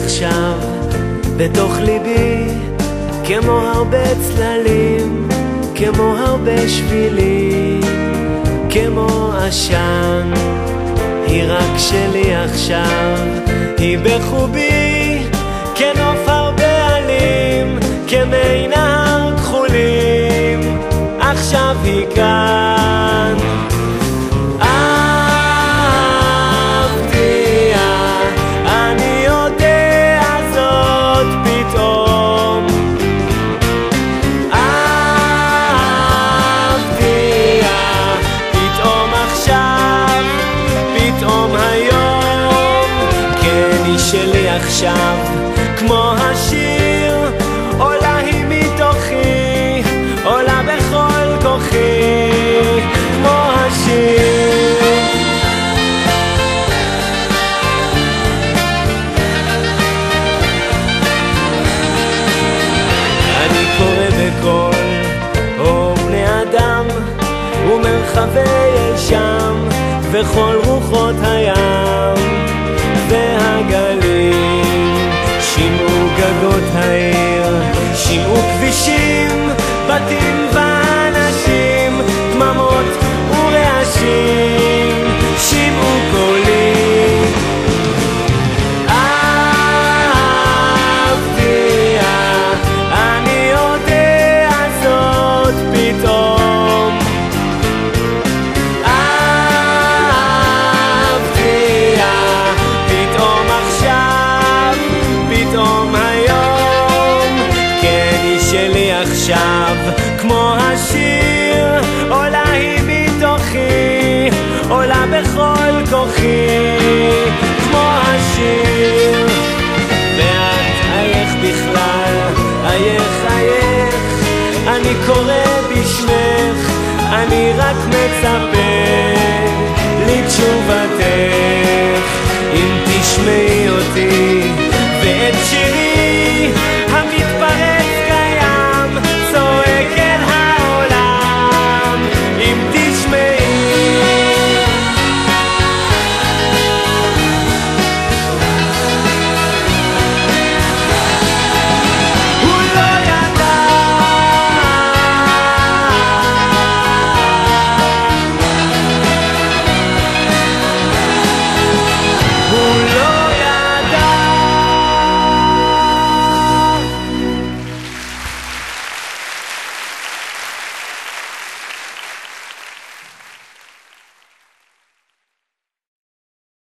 עכשיו בתוך ליבי, כמו הרבה צללים, כמו הרבה שבילים, כמו עשן. היא רק שלי עכשיו, היא בחובי, כנוף הרבה עלים, כמי נהר כחולים, עכשיו היא כאן. שלי עכשיו, כמו השיר, עולה היא מתוכי, עולה בכל כוחי, כמו השיר. אני קורא בקול, אור בני אדם, ומרחבי אל שם, וכל רוחות הים והגלים, שימעו גגות העיר, שימעו כבישים, בתים ואנשים, דממות ורעשים, שימעו קולים. אהבתיה, אני יודע זאת פתאום. עכשיו, כמו השיר, עולה היא מתוכי, עולה בכל כוחי, כמו השיר. ואת אייך בכלל, אייך, אני קורא בשמך, אני רק מצפה לתשובתך. אם תשמעי